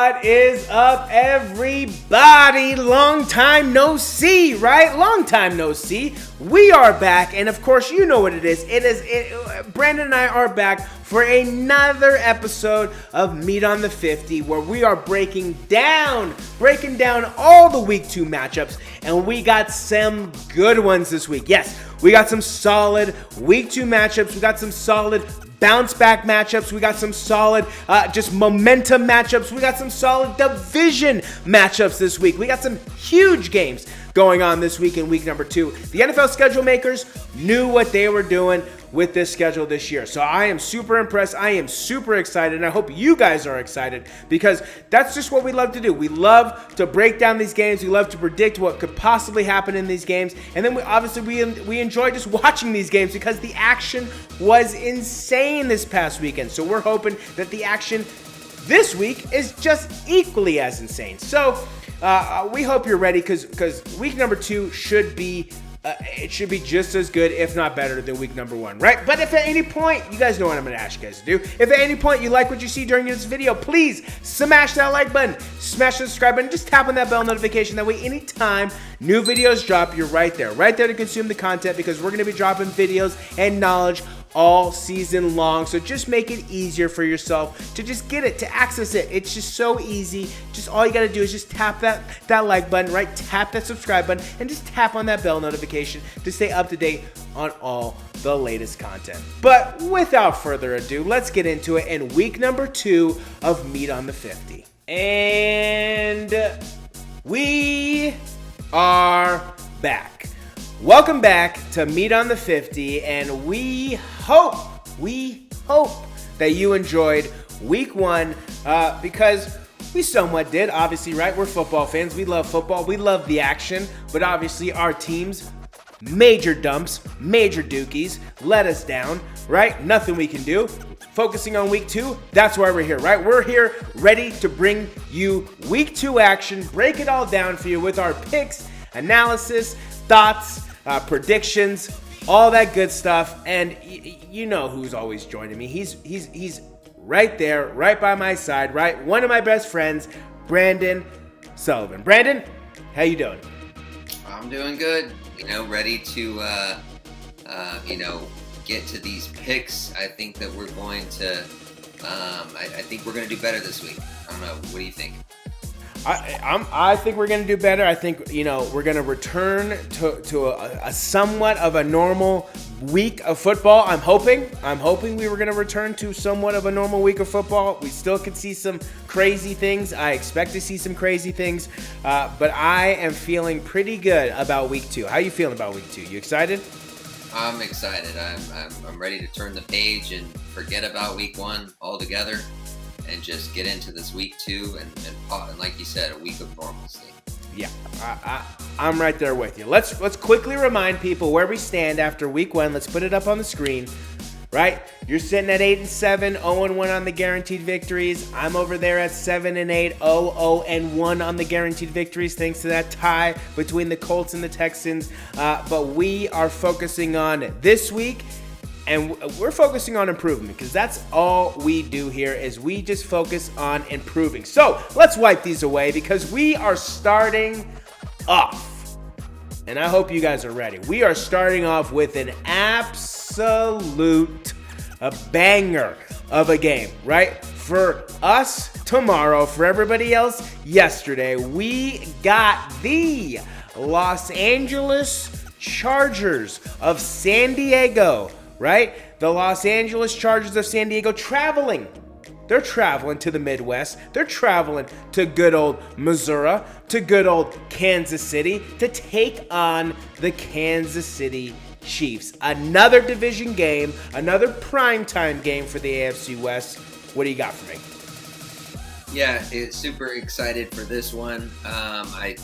What is up, everybody? Long time no see, right? Long time no see. We are back, and of course, you know what it is. Brandon and I are back for another episode of Meat on the 50, where we are breaking down all the Week 2 matchups, and we got some good ones this week. Yes, we got some solid Week 2 matchups. We got some solid bounce back matchups. We got some solid just momentum matchups. We got some solid division matchups this week. We got some huge games going on this week in week number 2. The NFL schedule makers knew what they were doing with this schedule this year. So I am super impressed. I am super excited, and I hope you guys are excited, because that's just what we love to do. We love to break down these games. We love to predict what could possibly happen in these games, and then we enjoy just watching these games because the action was insane this past weekend. So we're hoping that the action this week is just equally as insane. So we hope you're ready, because week number 2 should be it should be just as good, if not better, than week number 1, right? But if at any point, you guys know what I'm going to ask you guys to do. If at any point you like what you see during this video, please smash that like button, smash the subscribe button, just tap on that bell notification. That way, anytime new videos drop, you're right there to consume the content, because we're going to be dropping videos and knowledge all season long. So just make it easier for yourself to just get it, to access it. It's just so easy. Just all you got to do is just tap that like button, right? Tap that subscribe button, and just tap on that bell notification to stay up to date on all the latest content. But without further ado, let's get into it in week number 2 of Meat on the 50. And we are back. Welcome back to Meat on the 50, and we hope that you enjoyed week 1, because we somewhat did, obviously, right? We're football fans. We love football. We love the action, but obviously our teams, major dumps, major dookies, let us down, right? Nothing we can do. Focusing on week 2, that's why we're here, right? We're here ready to bring you week 2 action, break it all down for you with our picks, analysis, thoughts, predictions, all that good stuff. And you know who's always joining me. He's right there, right by my side, right? One of my best friends, Brandon Sullivan. Brandon, how you doing? I'm doing good. Ready to get to these picks. I think that we're going to I think we're going to do better this week. I don't know. What do you think? I think we're going to do better. I think, we're going to return to a somewhat of a normal week of football. I'm hoping we were going to return to somewhat of a normal week of football. We still could see some crazy things. I expect to see some crazy things, but I am feeling pretty good about week 2. How you feeling about week 2? You excited? I'm excited. I'm ready to turn the page and forget about week 1 altogether, and just get into this week 2 and like you said, a week of normalcy. Yeah, I'm right there with you. Let's quickly remind people where we stand after week 1. Let's put it up on the screen, right? You're sitting at 8-7, 0-1 on the guaranteed victories. I'm over there at 7-8, 0-1 on the guaranteed victories, thanks to that tie between the Colts and the Texans. But we are focusing on this week, and we're focusing on improvement, because that's all we do here, is we just focus on improving. So let's wipe these away, because we are starting off, and I hope you guys are ready. We are starting off with an absolute banger of a game, right? For us tomorrow, for everybody else yesterday, we got the Los Angeles Chargers of San Diego, right? The Los Angeles Chargers of San Diego traveling. They're traveling to the Midwest. They're traveling to good old Missouri, to good old Kansas City, to take on the Kansas City Chiefs. Another division game, another primetime game for the AFC West. What do you got for me? Yeah, it's super excited for this one. I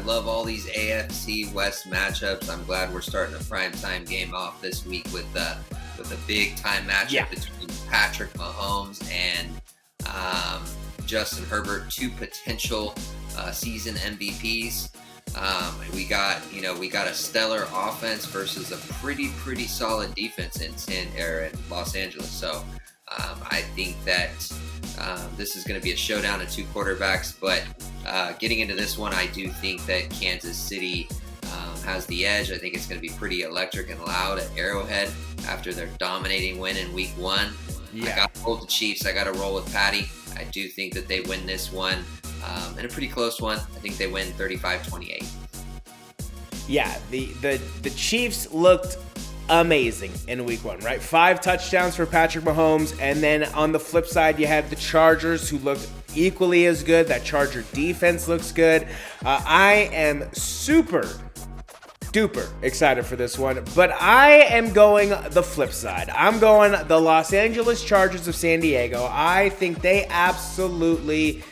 love all these AFC West matchups. I'm glad we're starting a primetime game off this week with a big time matchup between Patrick Mahomes and Justin Herbert, 2 potential season MVPs. We got a stellar offense versus a pretty solid defense in Los Angeles. So I think that This is going to be a showdown of two quarterbacks, but getting into this one, I do think that Kansas City has the edge. I think it's going to be pretty electric and loud at Arrowhead after their dominating win in week 1. Yeah. I got to roll with the Chiefs. I got to roll with Patty. I do think that they win this one, and a pretty close one. I think they win 35-28. Yeah, the Chiefs looked amazing in week 1, right? 5 touchdowns for Patrick Mahomes, and then on the flip side, you had the Chargers, who looked equally as good. That Charger defense looks good. I am super duper excited for this one, but I am going the flip side. I'm going the Los Angeles Chargers of San Diego. I think they absolutely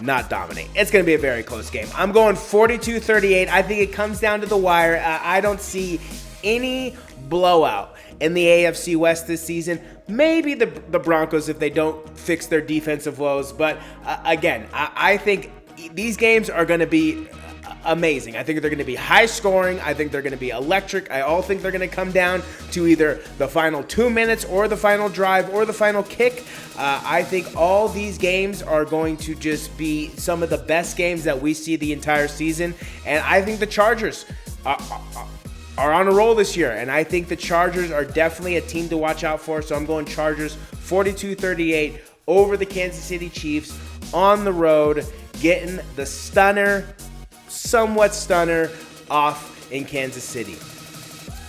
not dominate. It's going to be a very close game. I'm going 42-38. I think it comes down to the wire. I don't see any blowout in the AFC West this season. Maybe the Broncos if they don't fix their defensive woes, but again, I think these games are going to be amazing. I think they're going to be high scoring. I think they're going to be electric. I all think they're going to come down to either the final 2 minutes or the final drive or the final kick. I think all these games are going to just be some of the best games that we see the entire season. And I think the Chargers are on a roll this year. And I think the Chargers are definitely a team to watch out for. So I'm going Chargers 42-38 over the Kansas City Chiefs on the road, getting the somewhat stunner off in Kansas City.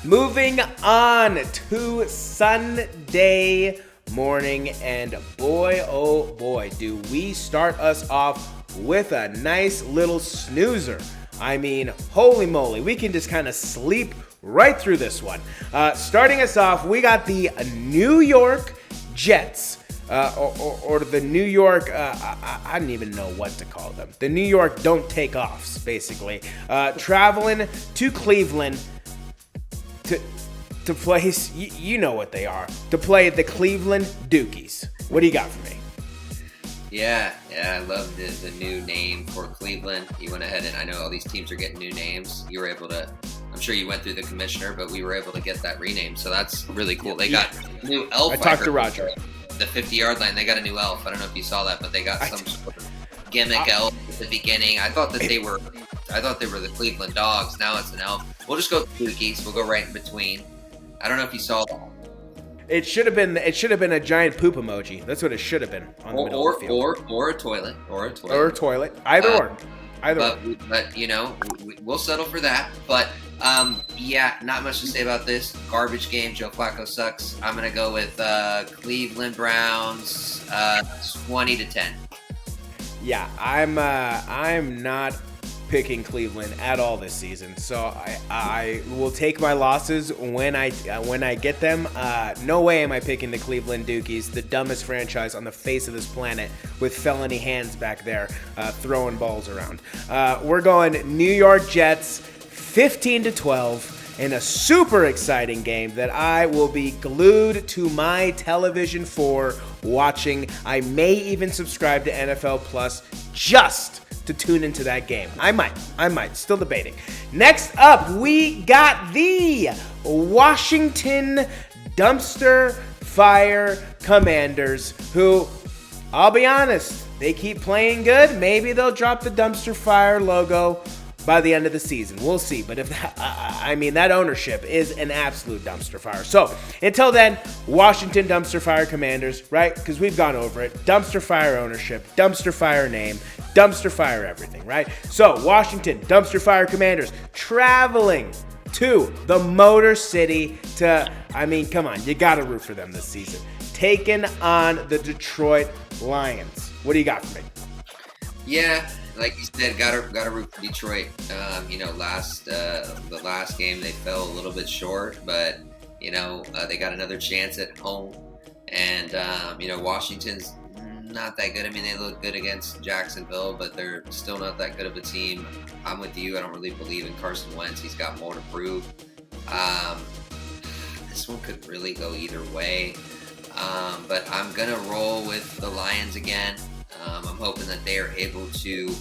Moving on to Sunday morning, and boy, oh boy, do we start us off with a nice little snoozer. I mean, holy moly, we can just kind of sleep right through this one. Starting us off, we got the New York Jets. Or the New York, I don't even know what to call them. The New York don't take offs, basically. Traveling to Cleveland to play, you know what they are, to play the Cleveland Dukies. What do you got for me? Yeah, I love the new name for Cleveland. You went ahead and I know all these teams are getting new names. You were able to, I'm sure you went through the commissioner, but we were able to get that renamed. So that's really cool. They got new elf. I talked to Roger. The 50-yard line, they got a new elf. I don't know if you saw that, but they got some sort of gimmick elf at the beginning. I thought they were the Cleveland Dogs. Now it's an elf. We'll just go with Dukies. We'll go right in between. I don't know if you saw that. It should have been a giant poop emoji. That's what it should have been on the middle of the field. Or a toilet. Either or. But you know, we'll settle for that. But yeah, not much to say about this. Garbage game. Joe Flacco sucks. I'm gonna go with Cleveland Browns 20-10. Yeah, I'm not picking Cleveland at all this season, so I will take my losses when I get them. No way am I picking the Cleveland Dukies, the dumbest franchise on the face of this planet, with felony hands back there throwing balls around. We're going New York Jets 15-12 in a super exciting game that I will be glued to my television for watching. I may even subscribe to NFL Plus just to tune into that game. I might, still debating. Next up, we got the Washington Dumpster Fire Commanders, who, I'll be honest, they keep playing good. Maybe they'll drop the Dumpster Fire logo by the end of the season. We'll see. But if that ownership is an absolute dumpster fire. So until then, Washington Dumpster Fire Commanders, right? Because we've gone over it. Dumpster fire ownership, dumpster fire name, dumpster fire everything, right? So Washington Dumpster Fire Commanders traveling to the Motor City come on, you got to root for them this season. Taking on the Detroit Lions. What do you got for me? Yeah, like you said, gotta root for Detroit. The last game they fell a little bit short, but they got another chance at home. And Washington's not that good. I mean, they look good against Jacksonville, but they're still not that good of a team. I'm with you. I don't really believe in Carson Wentz. He's got more to prove. This one could really go either way. But I'm gonna roll with the Lions again. I'm hoping that they are able to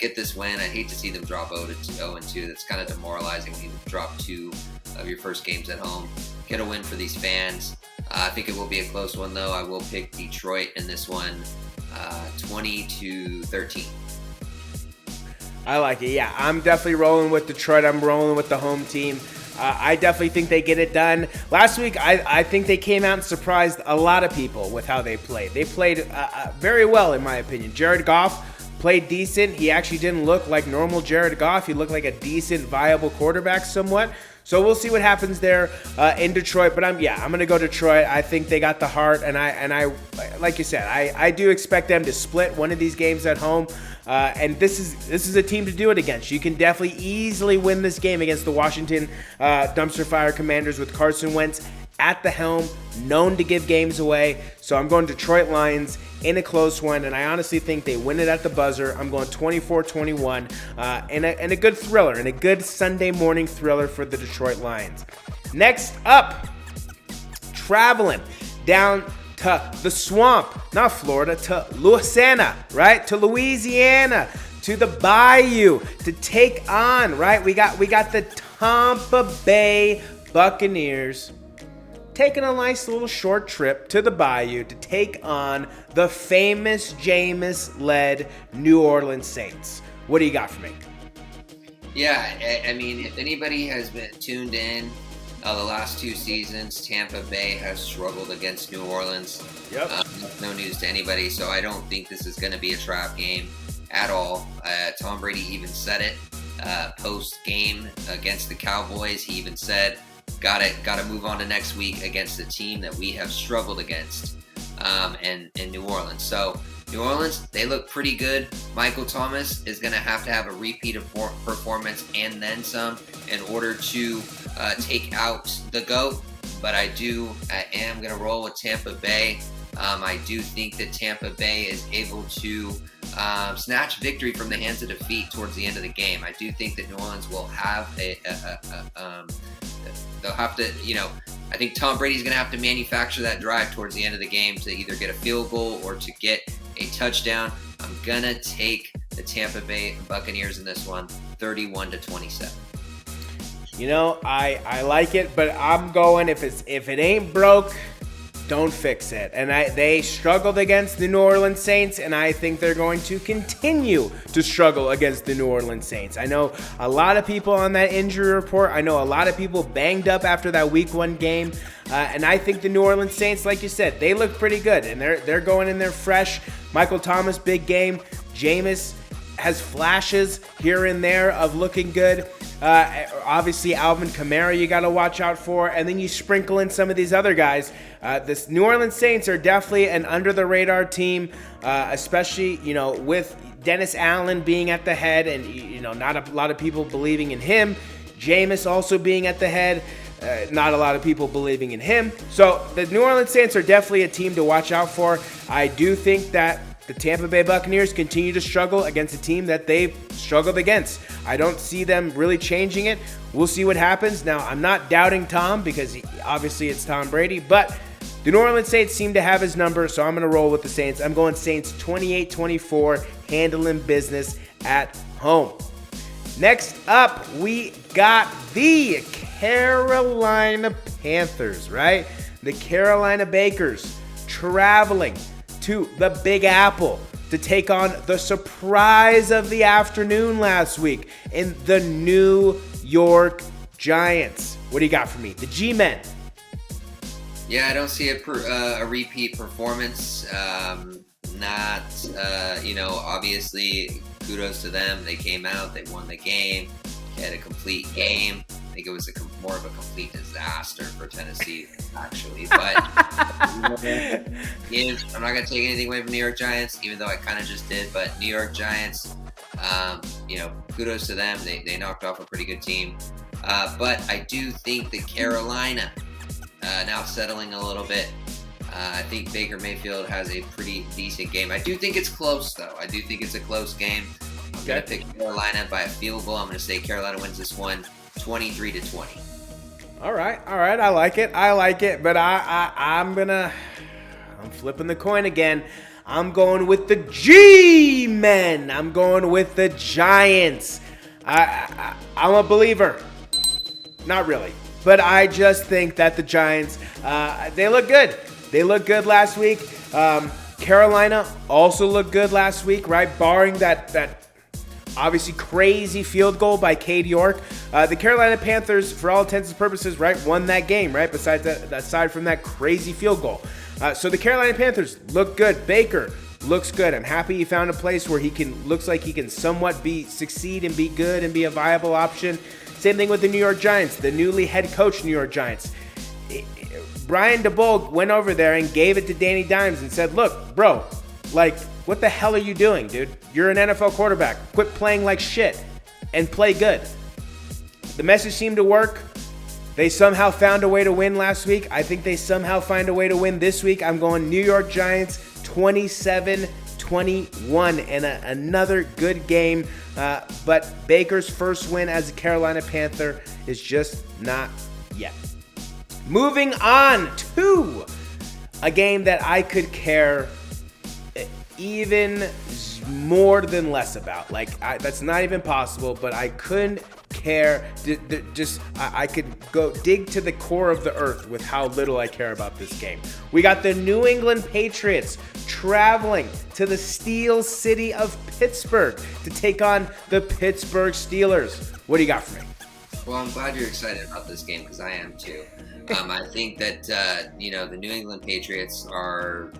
get this win. I hate to see them drop 0-2. That's kind of demoralizing when you drop 2 of your first games at home. Get a win for these fans. I think it will be a close one, though. I will pick Detroit in this one, 20-13. I like it. Yeah, I'm definitely rolling with Detroit. I'm rolling with the home team. I definitely think they get it done. Last week, I think they came out and surprised a lot of people with how they played. They played very well, in my opinion. Jared Goff played decent. He actually didn't look like normal Jared Goff. He looked like a decent, viable quarterback somewhat. So we'll see what happens there in Detroit. But I'm going to go Detroit. I think they got the heart, and I like you said, I do expect them to split one of these games at home. And this is a team to do it against. You can definitely easily win this game against the Washington Dumpster Fire Commanders with Carson Wentz at the helm, known to give games away. So I'm going Detroit Lions in a close one, and I honestly think they win it at the buzzer. I'm going 24-21 in a good thriller, and a good Sunday morning thriller for the Detroit Lions. Next up, traveling down to the swamp, not Florida, to Louisiana, right? To Louisiana, to the Bayou, to take on, right? We got the Tampa Bay Buccaneers taking a nice little short trip to the Bayou to take on the famous Jameis-led New Orleans Saints. What do you got for me? Yeah, I mean, if anybody has been tuned in the last two seasons, Tampa Bay has struggled against New Orleans. Yep. No news to anybody, so I don't think this is going to be a trap game at all. Tom Brady even said it post-game against the Cowboys. He even said, got to move on to next week against a team that we have struggled against in New Orleans. So New Orleans, they look pretty good. Michael Thomas is going to have a repeat of performance and then some in order to take out the GOAT. But I am going to roll with Tampa Bay. I do think that Tampa Bay is able to snatch victory from the hands of defeat towards the end of the game. I do think that New Orleans will have they'll have to, I think Tom Brady's going to have to manufacture that drive towards the end of the game to either get a field goal or to get a touchdown. I'm going to take the Tampa Bay Buccaneers in this one, 31-27. I like it, but I'm going, if it ain't broke, don't fix it. And they struggled against the New Orleans Saints, and I think they're going to continue to struggle against the New Orleans Saints. I know a lot of people on that injury report. I know a lot of people banged up after that Week 1 game. And I think the New Orleans Saints, like you said, they look pretty good, and they're going in there fresh. Michael Thomas, big game. Jameis has flashes here and there of looking good. Obviously, Alvin Kamara you got to watch out for, and then you sprinkle in some of these other guys. This New Orleans Saints are definitely an under-the-radar team, especially with Dennis Allen being at the head, and not a lot of people believing in him. Jameis also being at the head, not a lot of people believing in him. So the New Orleans Saints are definitely a team to watch out for. I do think that the Tampa Bay Buccaneers continue to struggle against a team that they've struggled against. I don't see them really changing it. We'll see what happens. Now, I'm not doubting Tom because obviously it's Tom Brady, but the New Orleans Saints seem to have his number, so I'm going to roll with the Saints. I'm going Saints 28-24, handling business at home. Next up, we got the Carolina Panthers, right? The Carolina Bakers traveling to the Big Apple to take on the surprise of the afternoon last week in the New York Giants. What do you got for me? The G-Men. Yeah, I don't see a repeat performance. Obviously, kudos to them. They came out, they won the game, they had a complete game. I think it was more of a complete disaster for Tennessee, actually. But I'm not going to take anything away from New York Giants, even though I kind of just did. But New York Giants, kudos to them. They knocked off a pretty good team. But I do think that Carolina, now settling a little bit, I think Baker Mayfield has a pretty decent game. I do think it's close, though. I do think it's a close game. I'm going to pick Carolina by a field goal. I'm going to say Carolina wins this one 23-20. All right. I like it. But I'm flipping the coin again. I'm going with the G-Men. I'm going with the Giants. I'm a believer. Not really. but I just think that the Giants, they look good. They looked good last week. Carolina also looked good last week, right? Barring that obviously crazy field goal by Cade York. The Carolina Panthers, for all intents and purposes, right, won that game, right? Aside from that crazy field goal. So the Carolina Panthers look good. Baker looks good. I'm happy he found a place where looks like he can somewhat succeed and be good and be a viable option. Same thing with the New York Giants, the newly head coach New York Giants. Brian DeBoer went over there and gave it to Danny Dimes and said, look, bro, like, what the hell are you doing, dude? You're an NFL quarterback. Quit playing like shit and play good. The message seemed to work. They somehow found a way to win last week. I think they somehow find a way to win this week. I'm going New York Giants 27-21 and another good game. But Baker's first win as a Carolina Panther is just not yet. Moving on to a game that I could care even more than less about. That's not even possible, but I couldn't care. I could go dig to the core of the earth with how little I care about this game. We got the New England Patriots traveling to the Steel City of Pittsburgh to take on the Pittsburgh Steelers. What do you got for me? Well, I'm glad you're excited about this game because I am too. I think that, the New England Patriots are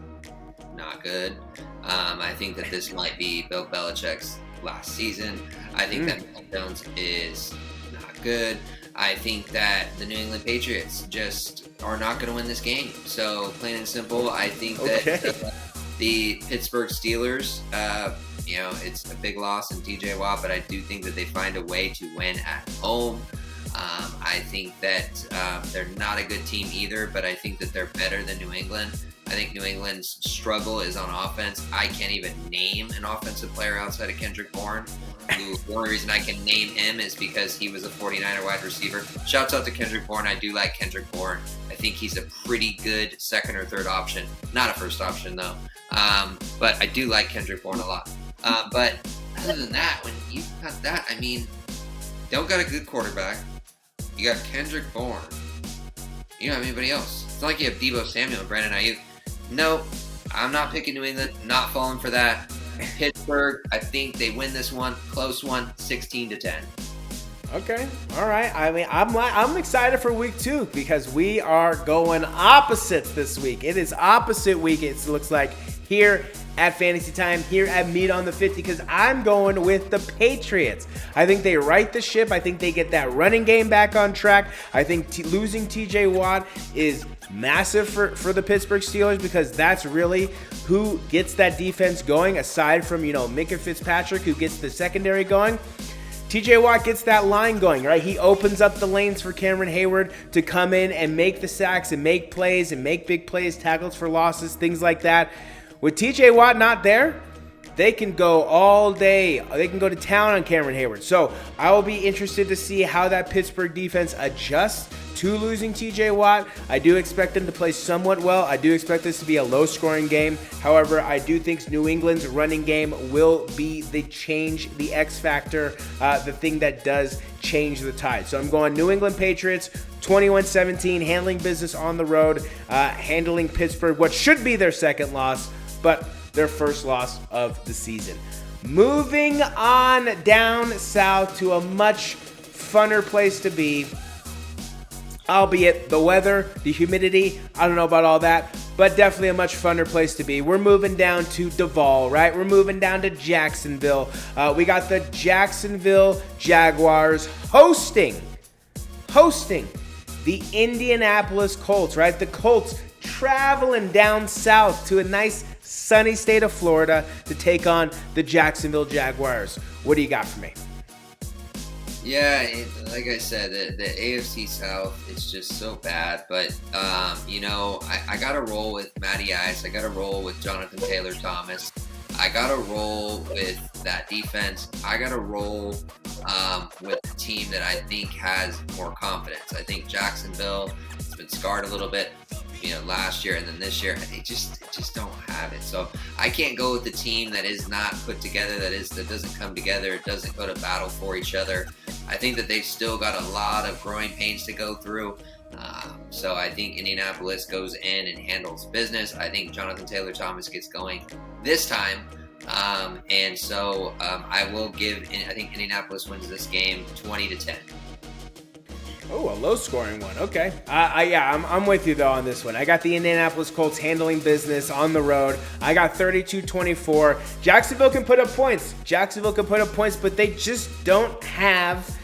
not good. I think that this might be Bill Belichick's last season. I think that Mac Jones is not good. I think that the New England Patriots just are not going to win this game. So, plain and simple, I think that the Pittsburgh Steelers, it's a big loss in TJ Watt, but I do think that they find a way to win at home. I think that they're not a good team either, but I think that they're better than New England. I think New England's struggle is on offense. I can't even name an offensive player outside of Kendrick Bourne. The only reason I can name him is because he was a 49er wide receiver. Shouts out to Kendrick Bourne. I do like Kendrick Bourne. I think he's a pretty good second or third option. Not a first option, though. But I do like Kendrick Bourne a lot. But other than that, when you've got that, don't got a good quarterback. You got Kendrick Bourne. You don't have anybody else. It's not like you have Deebo Samuel and Brandon Ayuk. No, I'm not picking New England. Not falling for that. Pittsburgh, I think they win this one. Close one, 16-10. Okay, all right. I'm excited for week 2 because we are going opposites this week. It is opposite week. It looks like here at Fantasy Time, here at Meet on the 50, because I'm going with the Patriots. I think they right the ship. I think they get that running game back on track. I think losing TJ Watt is massive for the Pittsburgh Steelers because that's really who gets that defense going, aside from, Minka Fitzpatrick, who gets the secondary going. TJ Watt gets that line going, right? He opens up the lanes for Cameron Hayward to come in and make the sacks and make plays and make big plays, tackles for losses, things like that. With TJ Watt not there, they can go all day. They can go to town on Cameron Hayward. So I will be interested to see how that Pittsburgh defense adjusts to losing TJ Watt. I do expect them to play somewhat well. I do expect this to be a low-scoring game. However, I do think New England's running game will be the X factor, the thing that does change the tide. So I'm going New England Patriots, 21-17, handling business on the road, handling Pittsburgh, what should be their second loss, but their first loss of the season. Moving on down south to a much funner place to be, albeit the weather, the humidity, I don't know about all that, but definitely a much funner place to be. We're moving down to Duval, right? We're moving down to Jacksonville. We got the Jacksonville Jaguars hosting the Indianapolis Colts, right? The Colts traveling down south to a nice sunny state of Florida to take on the Jacksonville Jaguars. What do you got for me? Yeah, like I said, the AFC South is just so bad. But, I got to roll with Matty Ice. I got to roll with Jonathan Taylor-Thomas. I got to roll with that defense. I got to roll with the team that I think has more confidence. I think Jacksonville has been scarred a little bit. last year and then this year. They just don't have it. So I can't go with the team that is not put together, that doesn't come together, it doesn't go to battle for each other. I think that they've still got a lot of growing pains to go through. So I think Indianapolis goes in and handles business. I think Jonathan Taylor Thomas gets going this time. And so I will I think Indianapolis wins this game 20-10. Oh, a low-scoring one. Okay. I'm with you, though, on this one. I got the Indianapolis Colts handling business on the road. I got 32-24. Jacksonville can put up points. But they just don't have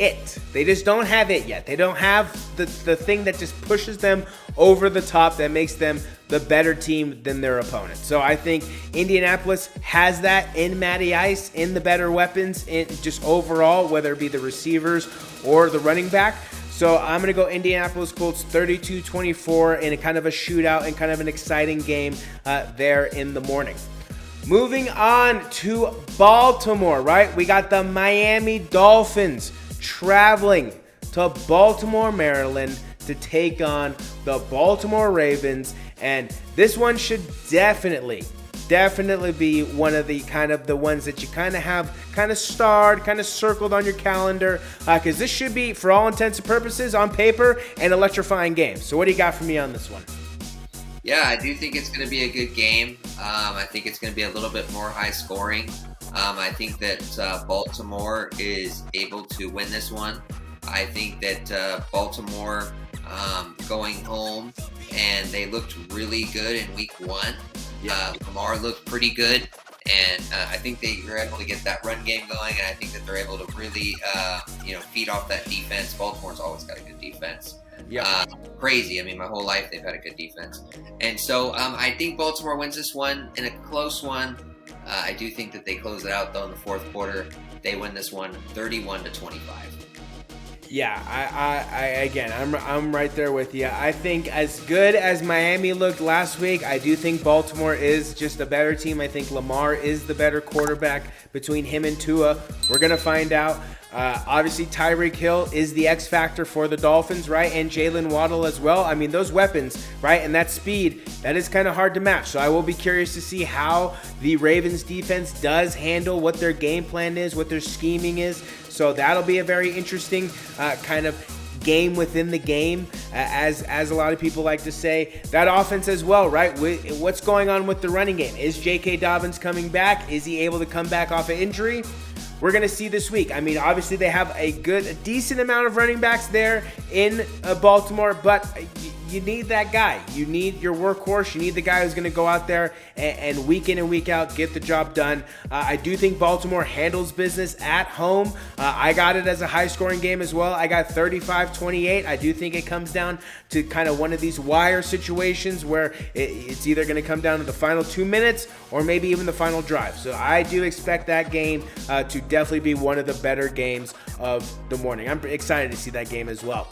it. They just don't have it yet. They don't have the thing that just pushes them over the top, that makes them the better team than their opponent. So I think Indianapolis has that in Matty Ice, in the better weapons, in just overall, whether it be the receivers or the running back. So I'm going to go Indianapolis Colts 32-24 in a kind of a shootout and kind of an exciting game there in the morning. Moving on to Baltimore, right? We got the Miami Dolphins traveling to Baltimore, Maryland to take on the Baltimore Ravens. And this one should definitely be one of the ones that you kind of have starred, kind of circled on your calendar, because this should be, for all intents and purposes, on paper, an electrifying game. So what do you got for me on this one? Yeah, I do think it's going to be a good game. I think it's going to be a little bit more high scoring. I think that Baltimore is able to win this one. I think that Baltimore going home, and they looked really good in week 1. Yeah. Lamar looked pretty good, and I think they were able to get that run game going, and I think that they're able to really feed off that defense. Baltimore's always got a good defense. Yeah. Crazy. I mean, my whole life they've had a good defense. And so I think Baltimore wins this one in a close one. I do think that they close it out, though, in the fourth quarter. They win this one 31-25. Yeah, I'm right there with you. I think as good as Miami looked last week, I do think Baltimore is just a better team. I think Lamar is the better quarterback between him and Tua. We're going to find out. Obviously, Tyreek Hill is the X factor for the Dolphins, right? And Jalen Waddle as well. I mean, those weapons, right? And that speed, that is kind of hard to match. So I will be curious to see how the Ravens defense does handle what their game plan is, what their scheming is. So that'll be a very interesting kind of game within the game, as a lot of people like to say. That offense as well, right? What's going on with the running game? Is J.K. Dobbins coming back? Is he able to come back off of injury? We're going to see this week. I mean, obviously they have a decent amount of running backs there in Baltimore, but you need that guy. You need your workhorse. You need the guy who's going to go out there and week in and week out get the job done. I do think Baltimore handles business at home. I got it as a high-scoring game as well. I got 35-28. I do think it comes down to kind of one of these wire situations where it's either going to come down to the final 2 minutes or maybe even the final drive. So I do expect that game to definitely be one of the better games of the morning. I'm excited to see that game as well.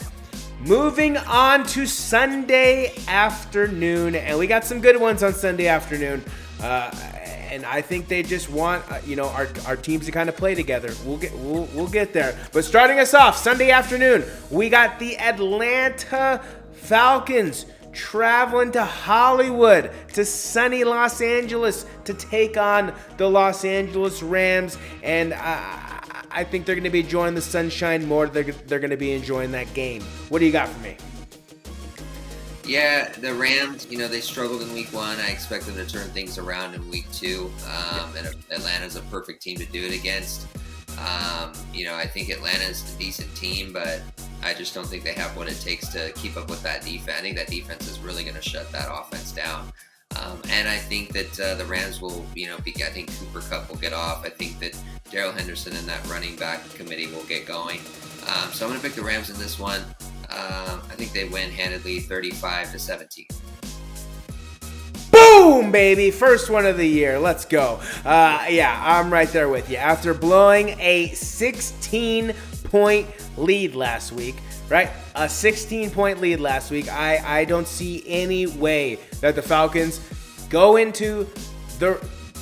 Moving on to Sunday afternoon, and we got some good ones on Sunday afternoon. And I think they just want our teams to kind of play together. We'll get there. But starting us off Sunday afternoon, we got the Atlanta Falcons traveling to Hollywood, to sunny Los Angeles, to take on the Los Angeles Rams. And I think they're going to be enjoying the sunshine more. They're going to be enjoying that game. What do you got for me? Yeah, the Rams, they struggled in week 1. I expect them to turn things around in week 2. And Atlanta's a perfect team to do it against. I think Atlanta's a decent team, but I just don't think they have what it takes to keep up with that defense. I think that defense is really going to shut that offense down. And I think that the Rams will, I think Cooper Kupp will get off. I think that Darrell Henderson and that running back committee will get going. So I'm going to pick the Rams in this one. I think they win handedly 35-17. Boom, baby. First one of the year. Let's go. I'm right there with you. After blowing a 16-point lead last week, right? A 16-point lead last week. I don't see any way that the Falcons go into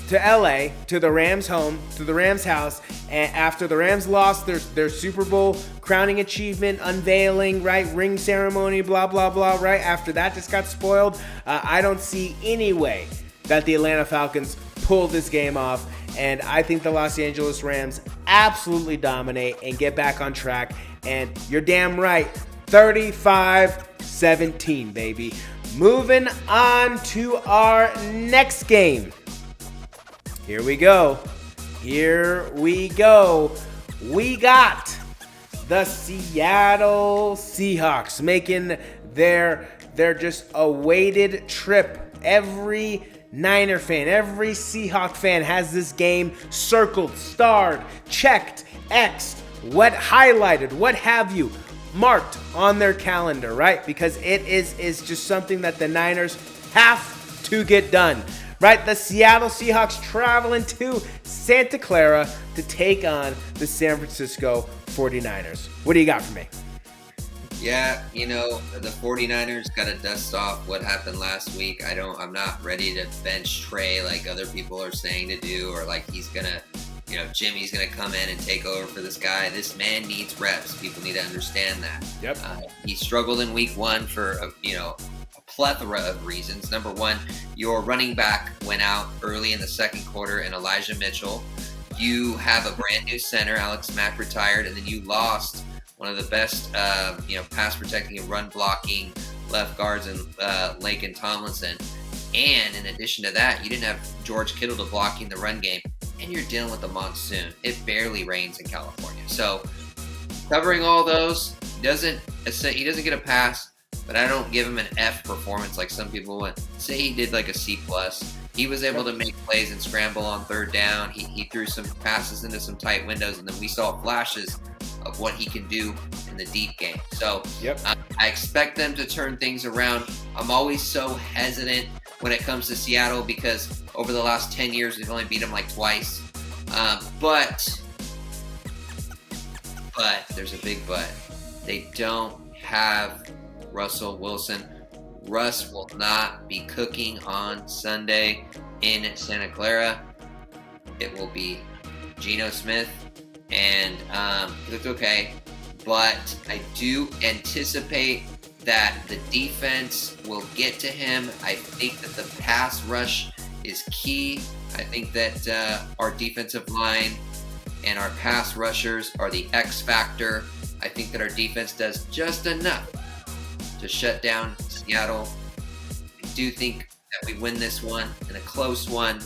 to LA, to the Rams home, to the Rams house, and after the Rams lost their Super Bowl crowning achievement, unveiling, right, ring ceremony, blah, blah, blah, right, after that just got spoiled, I don't see any way that the Atlanta Falcons pull this game off, and I think the Los Angeles Rams absolutely dominate and get back on track, and you're damn right, 35-17, baby. Moving on to our next game. Here we go. We got the Seattle Seahawks making their just awaited trip. Every Niner fan, every Seahawk fan has this game circled, starred, checked, X'd, what highlighted, what have you, marked on their calendar, right? Because it is just something that the Niners have to get done, right? The Seattle Seahawks traveling to Santa Clara to take on the San Francisco 49ers. What do you got for me? Yeah, the 49ers got to dust off what happened last week. I'm not ready to bench Trey like other people are saying to do, or like he's going to, Jimmy's going to come in and take over for this guy. This man needs reps. People need to understand that. Yep. He struggled in week one for, a plethora of reasons. Number one, your running back went out early in the second quarter in Elijah Mitchell. You have a brand new center, Alex Mack retired, and then you lost one of the best, pass protecting and run blocking left guards in Laken Tomlinson. And in addition to that, you didn't have George Kittle to blocking the run game, and you're dealing with the monsoon. It barely rains in California. So covering all those, he doesn't get a pass, but I don't give him an F performance like some people would. Say he did like a C+. He was able to make plays and scramble on third down. He threw some passes into some tight windows, and then we saw flashes of what he can do in the deep game. So I expect them to turn things around. I'm always so hesitant when it comes to Seattle because over the last 10 years, we've only beat them like twice. But there's a big but. They don't have Russell Wilson. Russ will not be cooking on Sunday in Santa Clara. It will be Geno Smith, and he looked okay. But I do anticipate that the defense will get to him. I think that the pass rush is key. I think that our defensive line and our pass rushers are the X factor. I think that our defense does just enough to shut down Seattle. I do think that we win this one in a close one,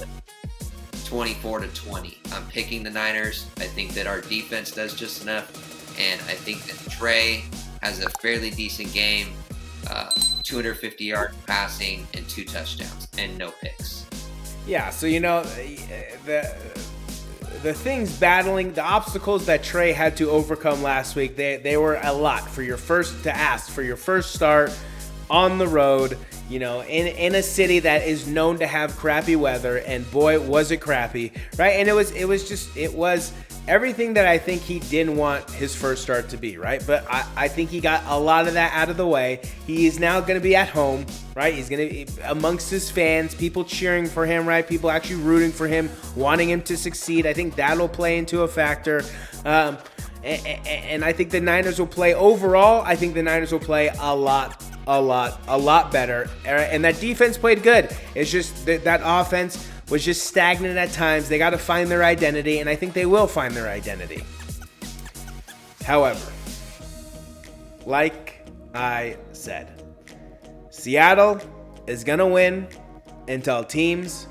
24-20. I'm picking the Niners. I think that our defense does just enough, and I think that Trey has a fairly decent game, 250 yards passing and 2 touchdowns and no picks. Yeah, so the things battling, the obstacles that Trey had to overcome last week, they were a lot for your first start on the road, in a city that is known to have crappy weather, and boy, was it crappy, right? And it was everything that I think he didn't want his first start to be, right? But I think he got a lot of that out of the way. He is now going to be at home, right? He's going to be amongst his fans, people cheering for him, right? People actually rooting for him, wanting him to succeed. I think that'll play into a factor. And I think the Niners will play overall. I think the Niners will play a lot better. And that defense played good. It's just that offense was just stagnant at times. They got to find their identity, and I think they will find their identity. However, like I said, Seattle is going to win until teams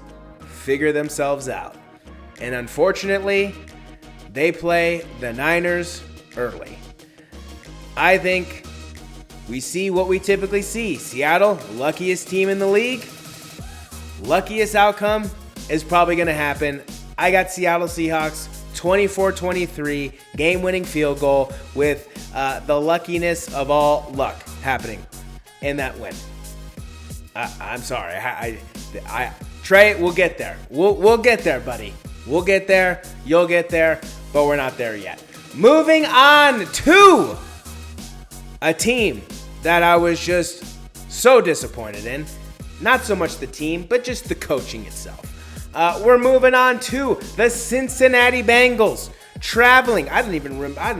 figure themselves out. And unfortunately, they play the Niners early. I think we see what we typically see. Seattle, luckiest team in the league. Luckiest outcome is probably going to happen. I got Seattle Seahawks 24-23, game-winning field goal with the luckiness of all luck happening in that win. I'm sorry. Trey, we'll get there. We'll get there, buddy. We'll get there. You'll get there, but we're not there yet. Moving on to a team that I was just so disappointed in. Not so much the team, but just the coaching itself. We're moving on to the Cincinnati Bengals traveling. I didn't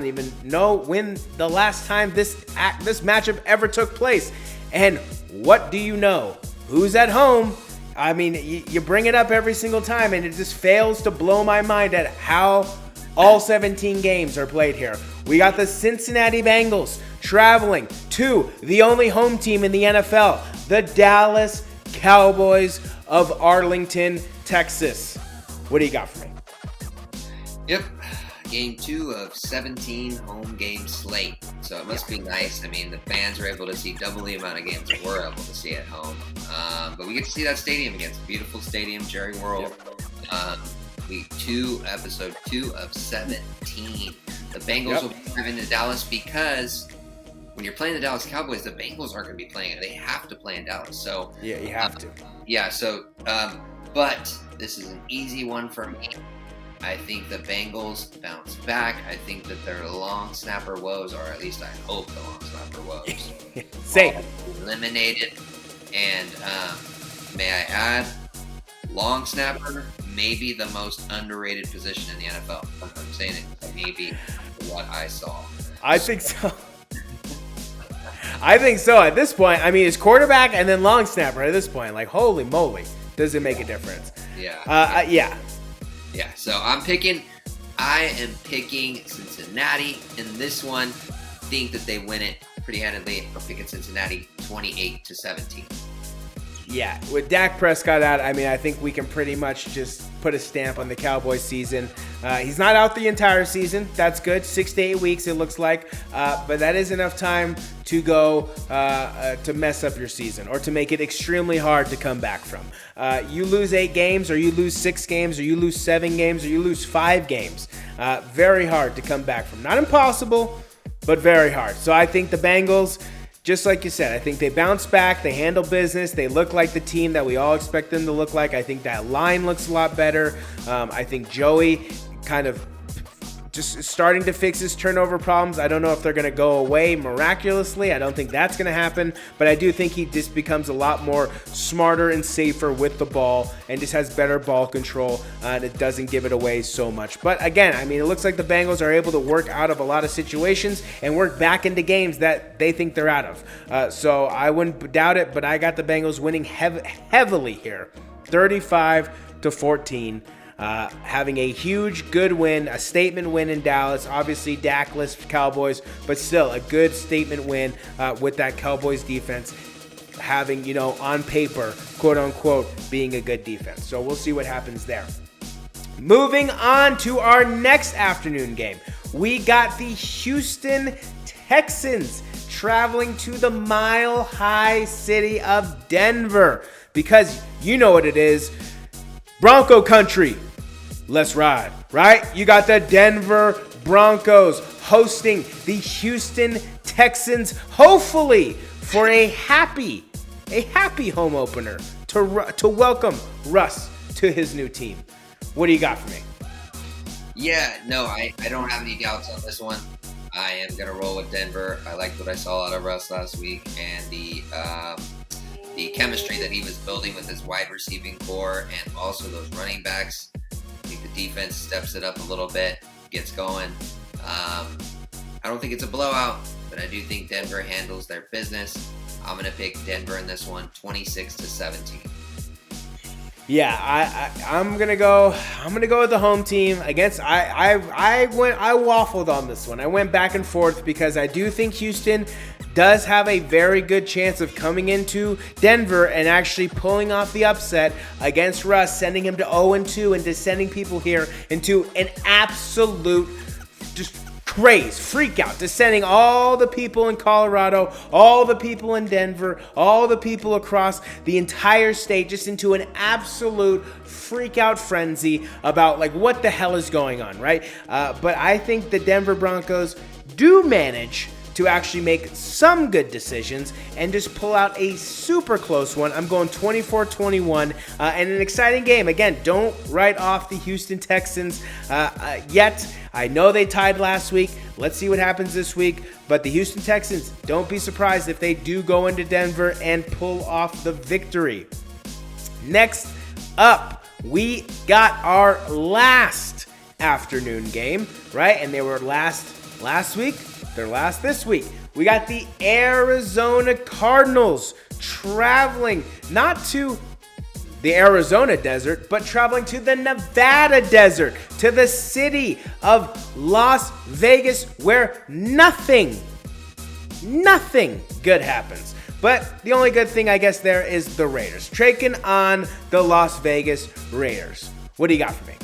even know when the last time this matchup ever took place. And what do you know? Who's at home? I mean, you bring it up every single time, and it just fails to blow my mind at how all 17 games are played here. We got the Cincinnati Bengals traveling to the only home team in the NFL, the Dallas Cowboys of Arlington, Texas. What do you got for me? Yep. Game 2 of 17 home game slate. So it must be nice. I mean, the fans are able to see double the amount of games that we're able to see at home. But we get to see that stadium again. It's a beautiful stadium, Jerry World. Week 2, episode 2 of 17. The Bengals will be driving to Dallas because when you're playing the Dallas Cowboys, the Bengals aren't going to be playing it. They have to play in Dallas. So yeah, you have to. Yeah. So, but this is an easy one for me. I think the Bengals bounce back. I think that their long snapper woes, or at least I hope the long snapper woes, Same. Eliminated. And may I add, long snapper, maybe the most underrated position in the NFL. I'm saying it, maybe what I saw. I think so. I think so at this point. I mean, it's quarterback and then long snapper at this point. Like, holy moly, does it make a difference? Yeah. Yeah, so I am picking Cincinnati in this one. Think that they win it pretty handedly. I'm picking Cincinnati 28-17. Yeah, with Dak Prescott out, I mean, I think we can pretty much just put a stamp on the Cowboys season. He's not out the entire season. That's good. 6 to 8 weeks, it looks like. But that is enough time to go to mess up your season or to make it extremely hard to come back from. You lose 8 games, or you lose 6 games, or you lose 7 games, or you lose 5 games. Very hard to come back from. Not impossible, but very hard. So I think the Bengals, just like you said, I think they bounce back, they handle business, they look like the team that we all expect them to look like. I think that line looks a lot better. I think Joey kind of just starting to fix his turnover problems. I don't know if they're going to go away miraculously. I don't think that's going to happen, but I do think he just becomes a lot more smarter and safer with the ball and just has better ball control, and it doesn't give it away so much. But again, I mean, it looks like the Bengals are able to work out of a lot of situations and work back into games that they think they're out of. So I wouldn't doubt it, but I got the Bengals winning heavily here, 35-14. Having a huge, good win, a statement win in Dallas. Obviously, Dak-less Cowboys, but still a good statement win with that Cowboys defense having, on paper, quote-unquote, being a good defense. So we'll see what happens there. Moving on to our next afternoon game. We got the Houston Texans traveling to the mile-high city of Denver because you know what it is. Bronco country. Let's ride, right? You got the Denver Broncos hosting the Houston Texans, hopefully for a happy home opener to welcome Russ to his new team. What do you got for me? Yeah, no, I don't have any doubts on this one. I am going to roll with Denver. I liked what I saw out of Russ last week, and the chemistry that he was building with his wide receiving core and also those running backs. I think the defense steps it up a little bit, gets going. I don't think it's a blowout, but I do think Denver handles their business. I'm going to pick Denver in this one, 26-17. Yeah, I'm gonna go with the home team against. I waffled on this one. I went back and forth because I do think Houston does have a very good chance of coming into Denver and actually pulling off the upset against Russ, sending him to 0-2 and just sending people here into an absolute just craze, freak out, just sending all the people in Colorado, all the people in Denver, all the people across the entire state just into an absolute freak out frenzy about like what the hell is going on, right? But I think the Denver Broncos do manage to actually make some good decisions and just pull out a super close one. I'm going 24-21 and an exciting game. Again, don't write off the Houston Texans yet. I know they tied last week. Let's see what happens this week. But the Houston Texans, don't be surprised if they do go into Denver and pull off the victory. Next up, we got our last afternoon game, right? And they were last week. They're last this week. We got the Arizona Cardinals traveling not to the Arizona desert, but traveling to the Nevada desert, to the city of Las Vegas, where nothing good happens. But the only good thing, I guess, there is the Raiders taking on the Las Vegas Raiders. What do you got for me?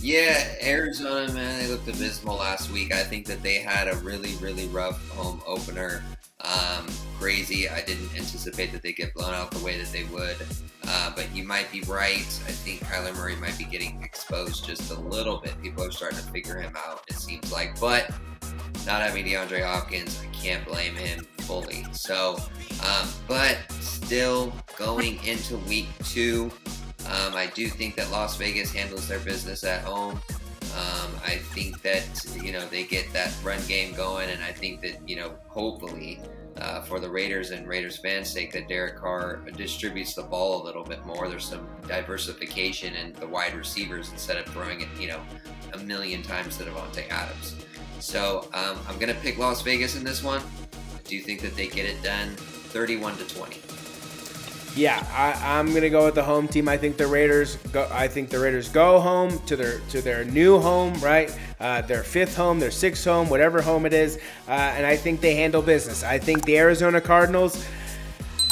Yeah, Arizona, man, they looked abysmal last week. I think that they had a really, really rough home opener. Crazy. I didn't anticipate that they get blown out the way that they would. But you might be right. I think Kyler Murray might be getting exposed just a little bit. People are starting to figure him out, it seems like. But not having DeAndre Hopkins, I can't blame him fully. So, but still going into week 2, I do think that Las Vegas handles their business at home. I think that, they get that run game going, and I think that, hopefully for the Raiders and Raiders fans' sake, that Derek Carr distributes the ball a little bit more. There's some diversification in the wide receivers instead of throwing it, a million times to Davante Adams. So I'm going to pick Las Vegas in this one. I do think that they get it done 31-20. Yeah, I'm gonna go with the home team. I think the Raiders go home to their new home, right? Their 5th home, their 6th home, whatever home it is, and I think they handle business. I think the Arizona Cardinals,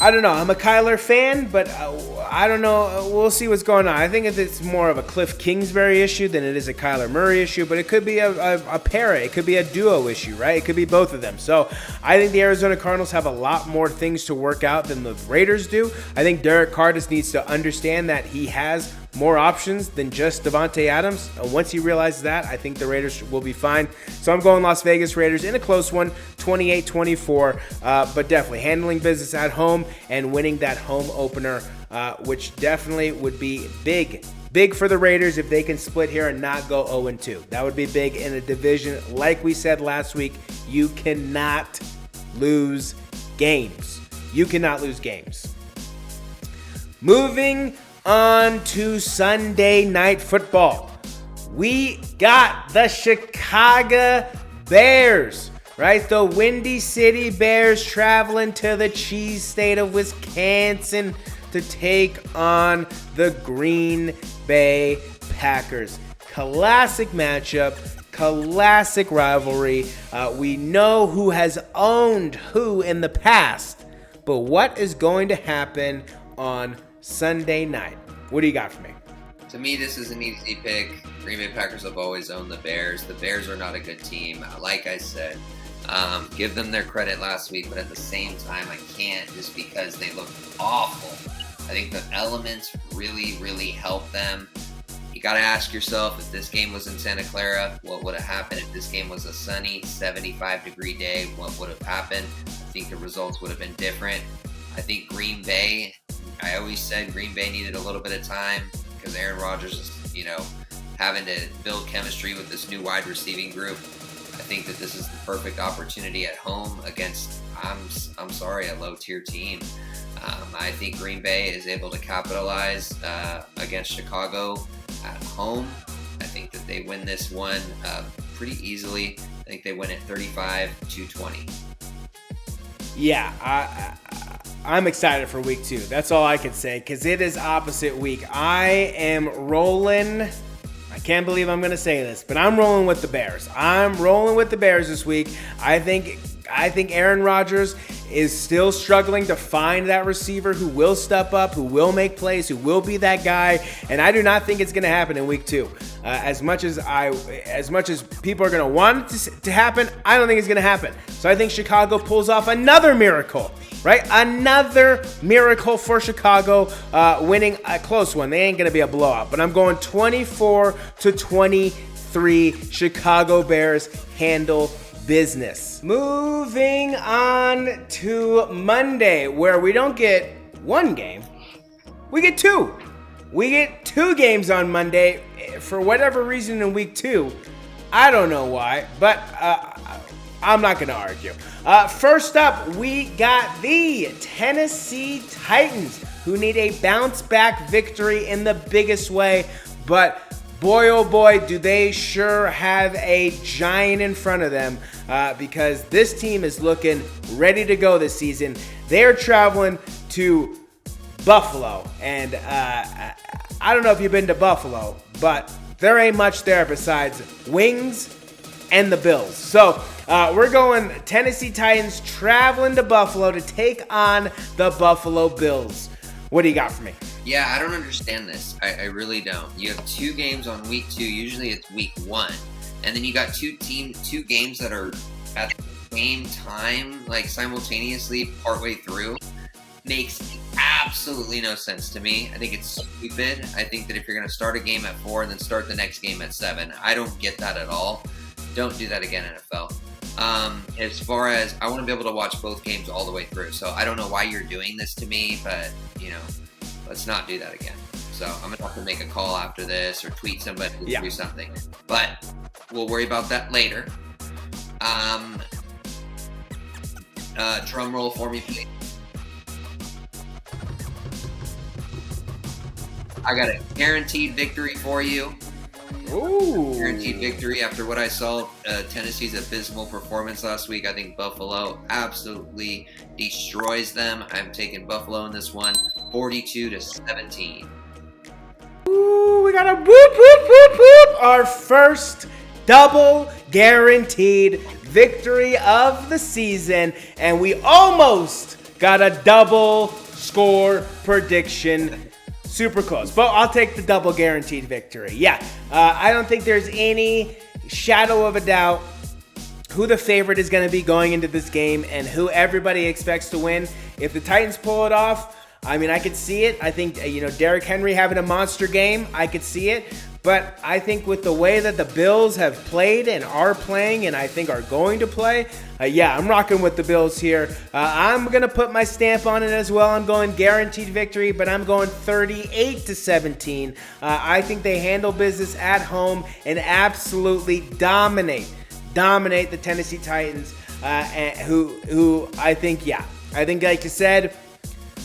I don't know. I'm a Kyler fan, but I don't know. We'll see what's going on. I think it's more of a Cliff Kingsbury issue than it is a Kyler Murray issue, but it could be a pair. It could be a duo issue, right? It could be both of them. So I think the Arizona Cardinals have a lot more things to work out than the Raiders do. I think Derek Carr just needs to understand that he has more options than just Davante Adams. Once he realizes that, I think the Raiders will be fine. So I'm going Las Vegas Raiders in a close one, 28-24, but definitely handling business at home and winning that home opener, which definitely would be big for the Raiders if they can split here and not go 0-2. That would be big in a division. Like we said last week, you cannot lose games. You cannot lose games. Moving on to Sunday Night Football. We got the Chicago Bears, right? The Windy City Bears traveling to the cheese state of Wisconsin to take on the Green Bay Packers. Classic matchup, classic rivalry. We know who has owned who in the past, but what is going to happen on Sunday night? What do you got for me? To me, this is an easy pick. Green Bay Packers have always owned the Bears. The Bears are not a good team. Like I said, give them their credit last week, but at the same time, I can't just because they look awful. I think the elements really, really help them. You got to ask yourself, if this game was in Santa Clara, what would have happened? If this game was a sunny 75-degree day, what would have happened? I think the results would have been different. I think Green Bay, I always said Green Bay needed a little bit of time because Aaron Rodgers is, having to build chemistry with this new wide receiving group. I think that this is the perfect opportunity at home against, I'm sorry, a low-tier team. I think Green Bay is able to capitalize against Chicago at home. I think that they win this one pretty easily. I think they win it 35-20. Yeah, I'm excited for week 2. That's all I can say because it is opposite week. I am rolling. I can't believe I'm going to say this, but I'm rolling with the Bears. I'm rolling with the Bears this week. I think Aaron Rodgers is still struggling to find that receiver who will step up, who will make plays, who will be that guy, and I do not think it's going to happen in week 2. As much as people are going to want it to happen, I don't think it's going to happen. So I think Chicago pulls off another miracle. Right? Another miracle for Chicago, winning a close one. They ain't going to be a blowout, but I'm going 24-23. Chicago Bears handle business. Moving on to Monday, where we don't get one game, we get 2. We get 2 games on Monday for whatever reason in week 2. I don't know why, but I'm not going to argue. First up, we got the Tennessee Titans who need a bounce-back victory in the biggest way. But boy, oh boy, do they sure have a giant in front of them because this team is looking ready to go this season. They're traveling to Buffalo, and I don't know if you've been to Buffalo, but there ain't much there besides wings and the Bills. So we're going Tennessee Titans traveling to Buffalo to take on the Buffalo Bills. What do you got for me? Yeah, I don't understand this. I really don't. You have 2 games on week 2. Usually it's week 1. And then you got 2 games that are at the same time, like simultaneously partway through. Makes absolutely no sense to me. I think it's stupid. I think that if you're going to start a game at 4 and then start the next game at 7, I don't get that at all. Don't do that again, NFL. As far as I want to be able to watch both games all the way through. So I don't know why you're doing this to me, but let's not do that again. So I'm going to have to make a call after this or tweet somebody to do something. But we'll worry about that later. Drum roll for me, please. I got a guaranteed victory for you. Ooh. Guaranteed victory after what I saw Tennessee's abysmal performance last week. I think Buffalo absolutely destroys them. I'm taking Buffalo in this one, 42-17. Ooh, we got a whoop, whoop, whoop, whoop. Our first double guaranteed victory of the season. And we almost got a double score prediction. Super close, but I'll take the double guaranteed victory. Yeah, I don't think there's any shadow of a doubt who the favorite is going to be going into this game and who everybody expects to win. If the Titans pull it off, I mean, I could see it. I think, Derrick Henry having a monster game, I could see it. But I think with the way that the Bills have played and are playing and I think are going to play, I'm rocking with the Bills here. I'm going to put my stamp on it as well. I'm going guaranteed victory, but I'm going 38-17. I think they handle business at home and absolutely dominate the Tennessee Titans, who I think, like you said,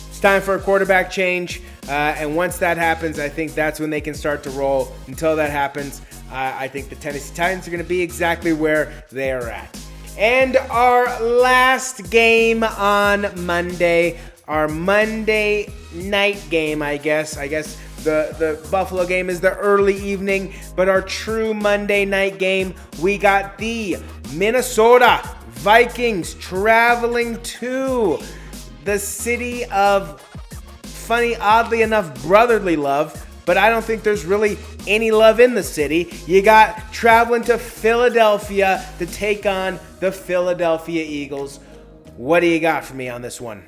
it's time for a quarterback change. And once that happens, I think that's when they can start to roll. Until that happens, I think the Tennessee Titans are going to be exactly where they are at. And our last game on Monday, our Monday night game, I guess the Buffalo game is the early evening, but our true Monday night game, we got the Minnesota Vikings traveling to the city of, oddly enough, brotherly love, but I don't think there's really any love in the city. You got traveling to Philadelphia to take on the Philadelphia Eagles. What do you got for me on this one?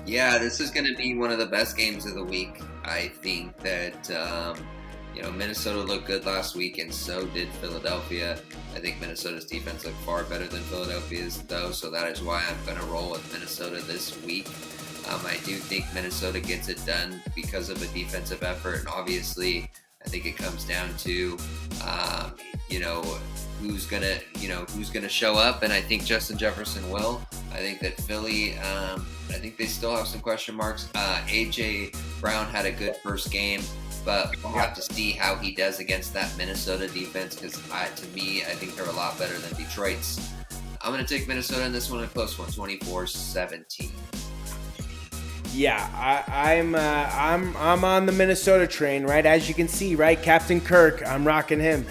Yeah, this is going to be one of the best games of the week. I think that, Minnesota looked good last week, and so did Philadelphia. I think Minnesota's defense looked far better than Philadelphia's, though, so that is why I'm going to roll with Minnesota this week. I do think Minnesota gets it done because of a defensive effort, and obviously, I think it comes down to, who's gonna show up, and I think Justin Jefferson will. I think that Philly, I think they still have some question marks. AJ Brown had a good first game, but we'll have to see how he does against that Minnesota defense because, to me, I think they're a lot better than Detroit's. I'm going to take Minnesota in this one, a close one, 24-17. Yeah, I'm on the Minnesota train, right? As you can see, right, Captain Kirk, I'm rocking him.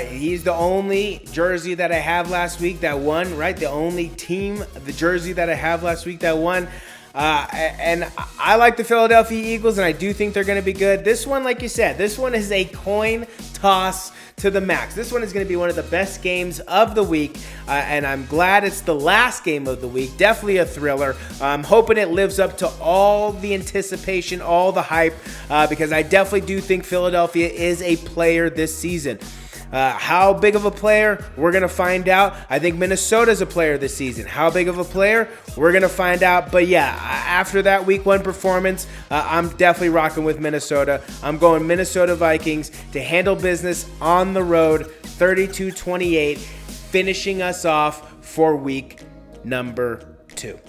He's the only jersey that I have last week that won, right? The only team, the jersey that I have last week that won. And I like the Philadelphia Eagles, and I do think they're going to be good. This one, like you said, this one is a coin toss to the max. This one is going to be one of the best games of the week, and I'm glad it's the last game of the week. Definitely a thriller. I'm hoping it lives up to all the anticipation, all the hype, because I definitely do think Philadelphia is a player this season. How big of a player? We're going to find out. I think Minnesota's a player this season. How big of a player? We're going to find out. But yeah, after that week 1 performance, I'm definitely rocking with Minnesota. I'm going Minnesota Vikings to handle business on the road, 32-28, finishing us off for week number 2.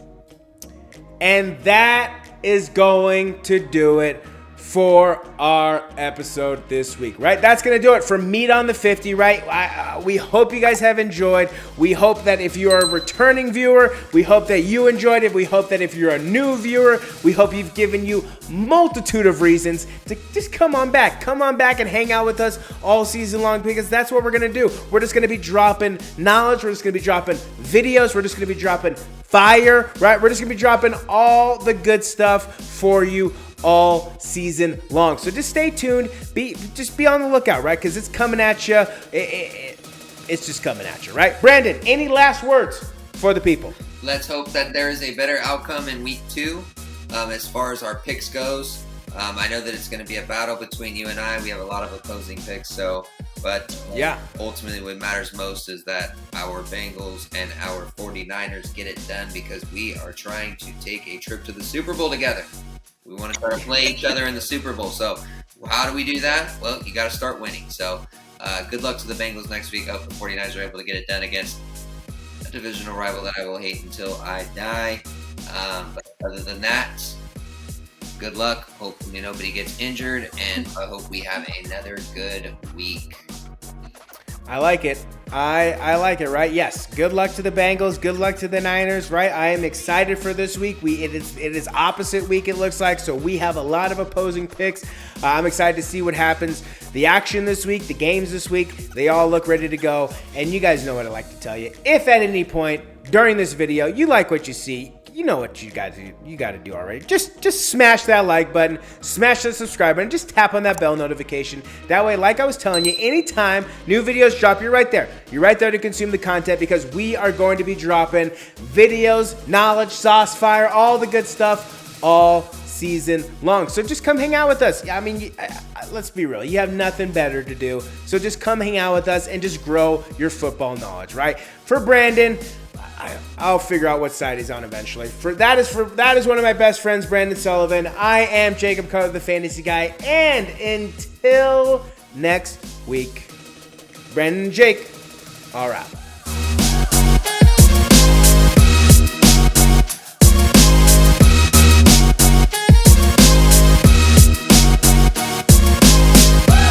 And that is going to do it for our episode this week, right? That's going to do it for Meat on the 50, right? We hope you guys have enjoyed. We hope that if you're a returning viewer, we hope that you enjoyed it. We hope that if you're a new viewer, we hope you've given you multitude of reasons to just come on back. Come on back and hang out with us all season long, because that's what we're going to do. We're just going to be dropping knowledge. We're just going to be dropping videos. We're just going to be dropping fire, right? We're just going to be dropping all the good stuff for you all season long. So just stay tuned. Just be on the lookout, right? Because it's coming at you. It's just coming at you, right? Brandon, any last words for the people? Let's hope that there is a better outcome in week 2 as far as our picks goes. I know that it's going to be a battle between you and I. We have a lot of opposing picks, but ultimately what matters most is that our Bengals and our 49ers get it done, because we are trying to take a trip to the Super Bowl together. We want to try to play each other in the Super Bowl. So how do we do that? Well, you got to start winning. So good luck to the Bengals next week. I hope the 49ers are able to get it done against a divisional rival that I will hate until I die. But other than that, good luck. Hopefully nobody gets injured, and I hope we have another good week. I like it. I like it, right? Yes. Good luck to the Bengals. Good luck to the Niners, right? I am excited for this week. It is opposite week, it looks like, so we have a lot of opposing picks. I'm excited to see what happens. The action this week, the games this week, they all look ready to go. And you guys know what I like to tell you. If at any point during this video you like what you see, you know what you got to do already. Just smash that like button, smash the subscribe button, just tap on that bell notification. That way, like I was telling you, anytime new videos drop, you're right there. You're right there to consume the content, because we are going to be dropping videos, knowledge, sauce, fire, all the good stuff all season long. So just come hang out with us. I mean, let's be real. You have nothing better to do. So just come hang out with us and just grow your football knowledge, right? For Brandon, I'll figure out what side he's on eventually. That is one of my best friends, Brandon Sullivan. I am Jacob Cutler, the Fantasy Guy. And until next week, Brandon and Jake are out.